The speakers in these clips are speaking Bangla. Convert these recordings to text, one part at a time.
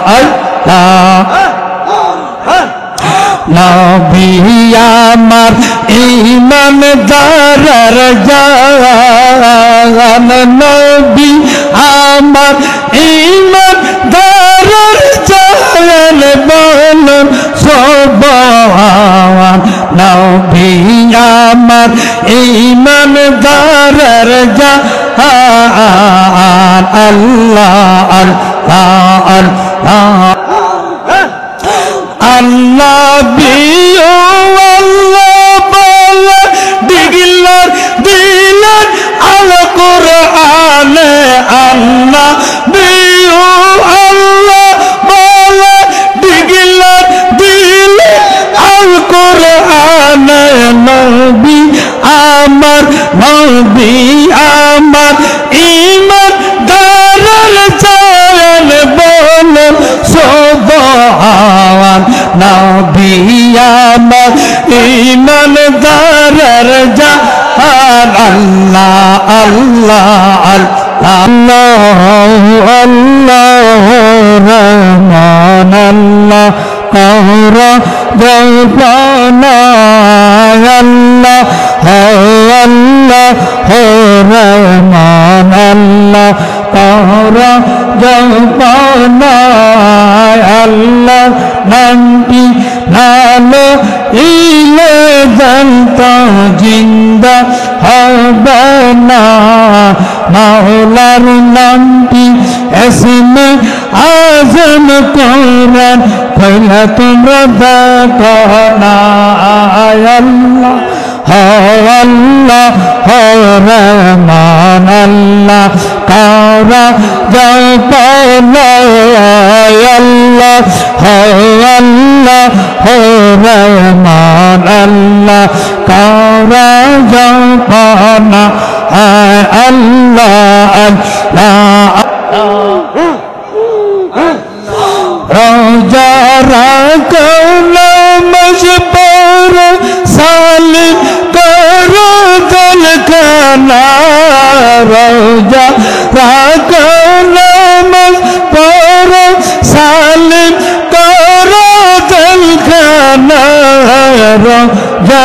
আল্লাহ নবী আমার ঈমানদার জান নবী আমার ঈমানদার জান বলুন সুবহান নবী আমার ঈমানদার জান আল্লাহ আল্লাহ আল্লাহ আল্লাহ বিও আল্লাহ বলে দিগলার দিলার আল কোরআনে আল্লাহ বিও আল্লাহ বলে দিগলার দিলার আল কোরআনে নবী আমার ঈমান দারাল জান বলে সুবহান নবী আমার ঈমানদার জান আল্লাহ আল্লাহ আল্লাহ আল্লাহ রহমান আল্লাহ কারা জবানা আল্লাহ আল্লাহ রহমান আল্লাহ কারা জবানা আল্লাহ নামটি নালো ইলে জানতা জিন্দা হবে না মাওলার নামটি এসমে আজম কোরআন পড়লে তোমরা দেখো না আল্লাহ আল্লাহ রহমান আল্লাহ কারা জবানা আল্লাহ আল্লাহ রহমান আল্লাহ কারা জবানা আল্লাহ আল্লাহ রোজা রাখো নামাজ পড়ো সালিম করো দিলখানা রোজা রাখো নামাজ পড়ো সালিম করো দিলখানা রোজা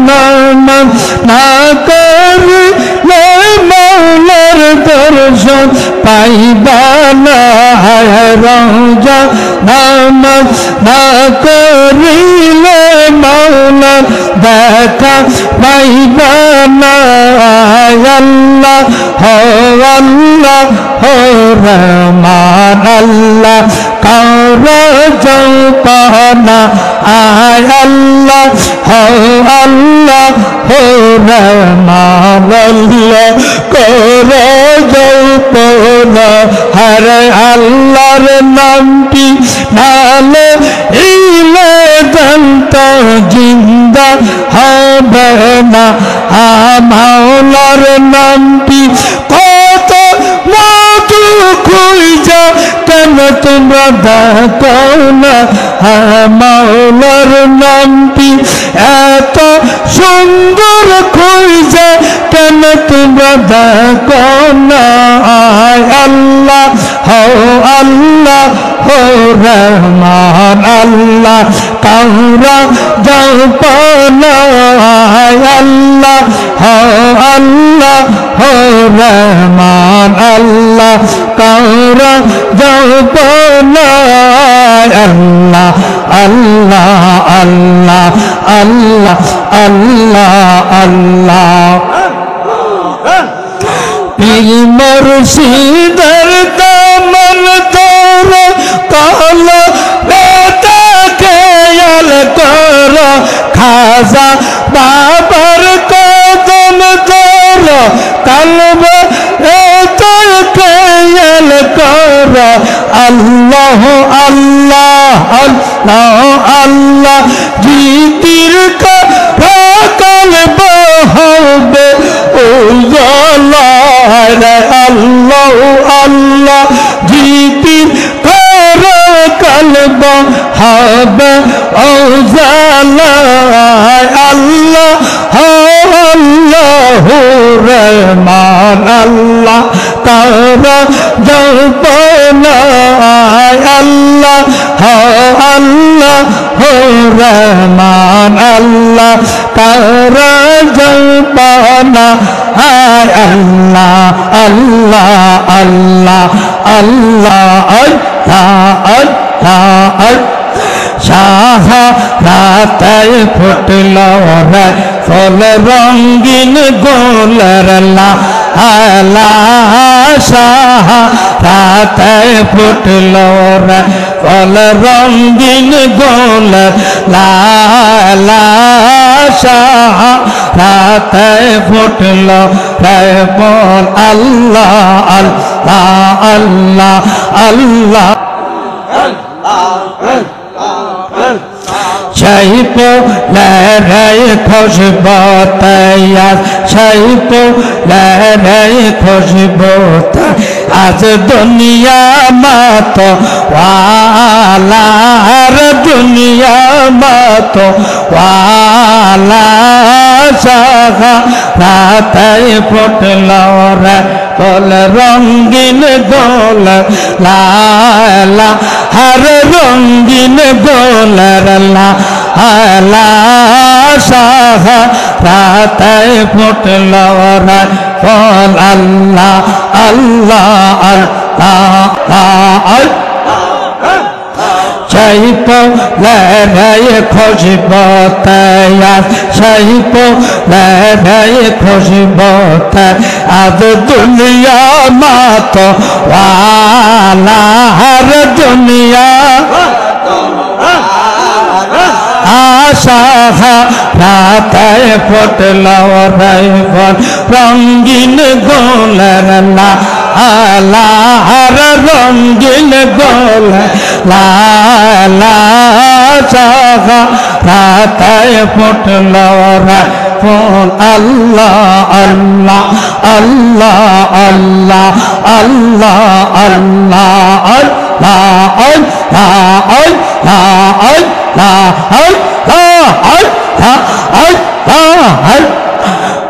নামাজ না করলে মৌলার দর্শন পাইবা না রোজা নামাজ না করিলে মৌলার দেখা পাইবা না আল্লাহ আল্লাহ রহমান আল্লাহ কারা জবানা আল্লাহ আল্লাহ রহমান আল্লাহ কারা জবানা হরে আল্লাহর নামটি নালে ইলে জানতা জিন্দা হবে না মাওলার নামটি কত মধু খুঁজা কেন তোমরা দেখো না মাওলার নামটি এত সুন্দর খুঁজা কেন তোমরা দেখো না আল্লাহ আল্লাহ রহমান আল্লাহ কারা জবানা আল্লাহ আল্লাহ রহমান আল্লাহ কারা জবানা আল্লাহ আল্লাহ আল্লাহ আল্লাহ আল্লাহ আল্লাহ পীর মুর্শিদের দামন ধরো কালো বেতা খেয়াল করো খাজা বাবার কদম ধরো কলব বেতা খেয়াল করো আল্লাহ আল্লাহ আল্লাহ আল্লাহ জিতির কলব হবে উজালা আল্লাহ আল্লাহ জিতির কলব হবে উজালা আল্লাহ আল্লাহ রহমান আল্লাহ তারা জল্পনায় আল্লাহ আল্লাহ রহমান আল্লাহ তারা জল্পনা হায় আল্লাহ আল্লাহ আল্লাহ আল্লাহ আল্লাহ শাহাদাতে ফুটল রে ফুল রঙিন গোলর লালা শাহাদাতে ফুটল রে ফুল রঙিন গোলর লালা শাহাদাতে ফুটল রে ফুল আল্লাহ আল্লাহ আল্লাহ আল্লাহ شايف لا رايك خشبوتا شايف لا رايك خشبوتا از دنیا ماتو والا هر دنیا ماتو والا شاخا راتای پھٹلو رے کل رنگین گول لالا ہر رنگین گول لا لا شاخا راتای پھٹلو رے کل اللہ اللہ اللہ شايفو لا راي خشبوتا شايفو لا راي خشبوتا از دنیا ماتو والا ہر دنیا আশা রাতায় ফুটলো রাইফল রঙিন গোলার লালা হর রঙিন গোলার লালা শাখা রাতায় ফুটলো রাইফল আল্লাহ আল্লাহ আল্লাহ আল্লাহ আল্লাহ আল্লাহ আল্লাহ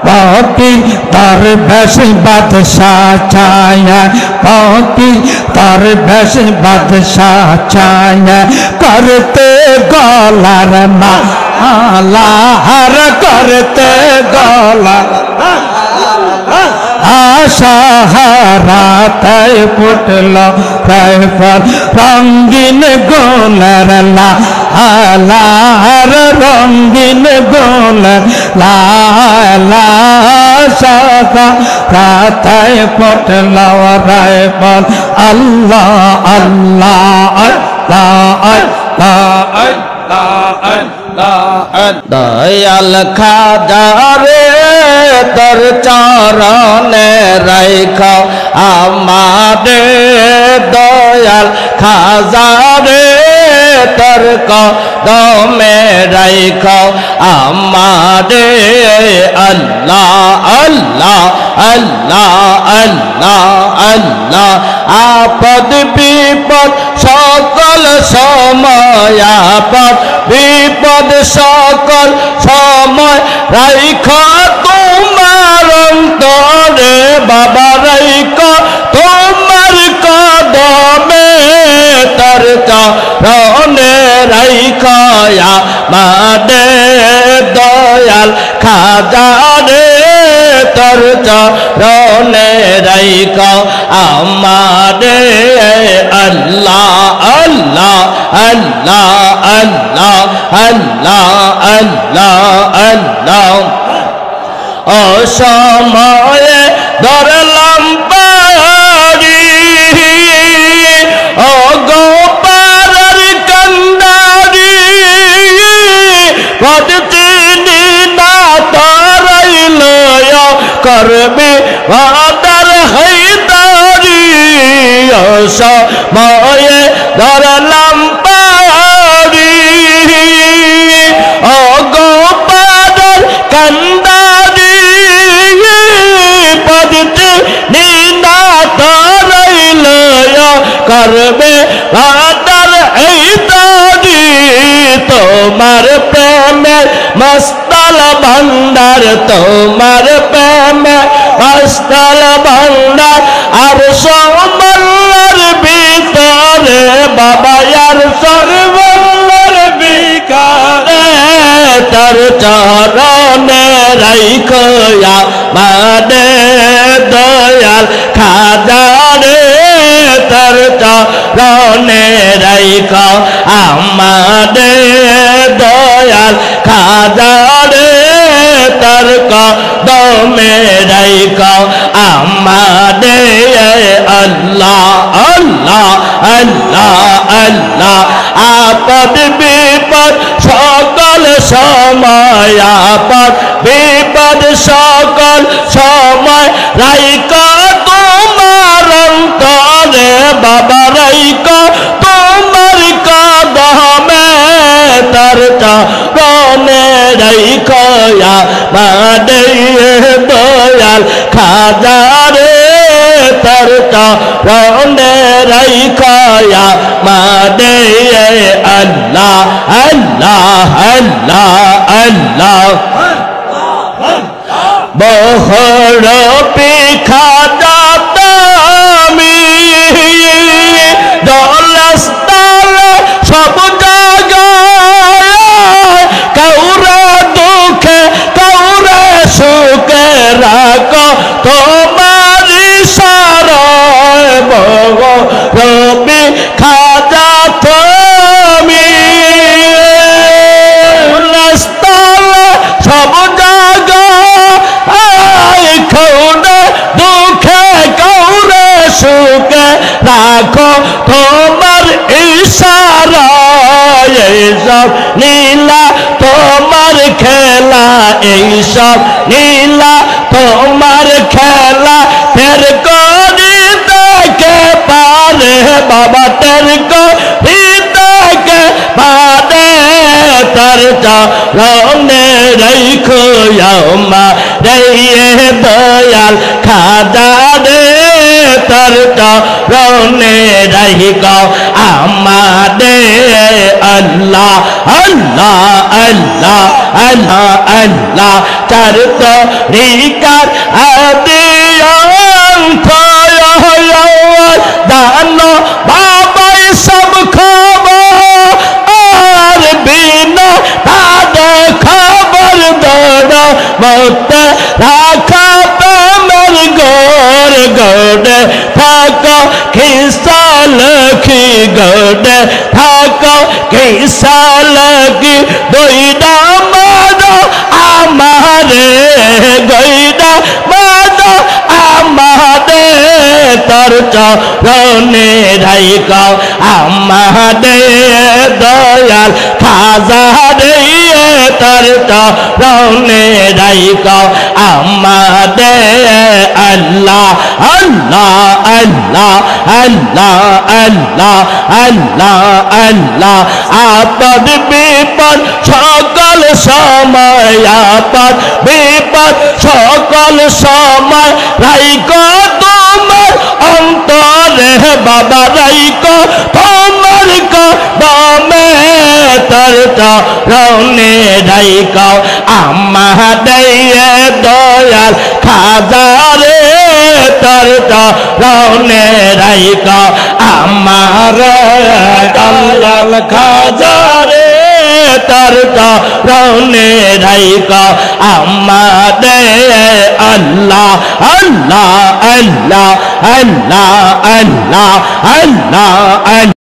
पौती तर बस बादशाह छाया पौती तर बस बादशाह छाया करते गौलर माला हर करते गौलर আশাহারাতে ফুটলো রাইফল রঙিন গোলার লালা হর রঙিন গোলার লালা শাহাদাতে ফুটলো রাইফল আল্লাহ আল্লাহ আল্লাহ দয়াল খাজারে তোর চরণে রাখো আমাদের দয়াল খাজারে তোর কদমে রাখো আমাদের আল্লাহ আল্লাহ আল্লাহ আল্লাহ আল্লাহ আপদ বিপদ সকল সময় আপদ বিপদ সকল সময় রাইখা তোমার অন্তরে বাবা রাইখা তোমার কদমে তার চরণে রাইখা আমাদের দয়াল খাজারে তার চরণে রাইখা আমাদের আল্লাহ আল্লাহ আল্লাহ আল্লাহ আল্লাহ আল্লাহ আল্লাহ অসময়ে ধরলাম পারি ও গোপালের কান্দারি পদ চিনি না তারাইল করবে ভাদার হাইদারি অসময়ে ধরলাম পারি ও গোপালের কান্দারি পদতে নিনা তারাইল করবে ভাদার হাইদারি তোমার প্রেমের মস্তাল ভান্ডার তোমার প্রেমের মস্তাল ভান্ডার আর সমল রনে রাইখা আমাদের দয়াল খাজারে তার কদমে রাইখা আমাদের আল্লাহ আল্লাহ আল্লাহ আল্লাহ আপদ বিপদ সকল সময় আপদ বিপদ সকল সময় রাইখা তোমার অন্তরে বাবা রাইখা তোমার কদমে তার চরণে রাইখা আমাদের দয়াল খাজারে তার চরণে রাইখা আমাদের আল্লাহ আল্লাহ আল্লাহ আল্লাহ বহর পিখাদা তুমি দলস্তাল সব জায়গায় কাউরে দুঃখে কাউরে সুখে রাখো তোমার ইশারায় বহর পিখাদা তুমি দলস্তাল সব সুখে রাখো তোমার ইশারায় এইসব নীলা তোমার খেলা এইসব নীলা তোমার খেলা ফের করি দেখে পারে বাবা তের করি দেখে পারে তার চরণে রাইখো আমারে দয়াল খাজারে তার চরণে রাইখা আমাদের আল্লাহ আল্লাহ আল্লাহ আল্লাহ আল্লাহ চার তরিকার আদিয়ন্ত দান বাবাই সব খবর আর বিনা তাদ খবর দৌড় মত রাখা প্রেমের গোর গৌড়ে থাকো খিসাল কি গৌড়ে থাকো খিসাল কি দইডা মাদো আমারে গইডা মাদো আমারে তোর চরণে রাইখা আমাদের দয়াল খাজারে তোর চরণে রাইখা আমাদের আল্লাহ আল্লাহ আল্লাহ আল্লাহ আল্লাহ আল্লাহ আল্লাহ আপদ বিপদ সকল সময় আপদ বিপদ সকল সময় রাইখা তোমার অন্তরে বাবা রাইখা তোমার কদমে তার চরণে রাইখা আমাদের দয়াল খাজারে তার চরণে রাইখা আমার দয়াল খাজারে তার চরণে রাইখা আমাদের আল্লাহ আল্লাহ আল্লাহ আল্লাহ আল্লাহ আল্লাহ আল্লাহ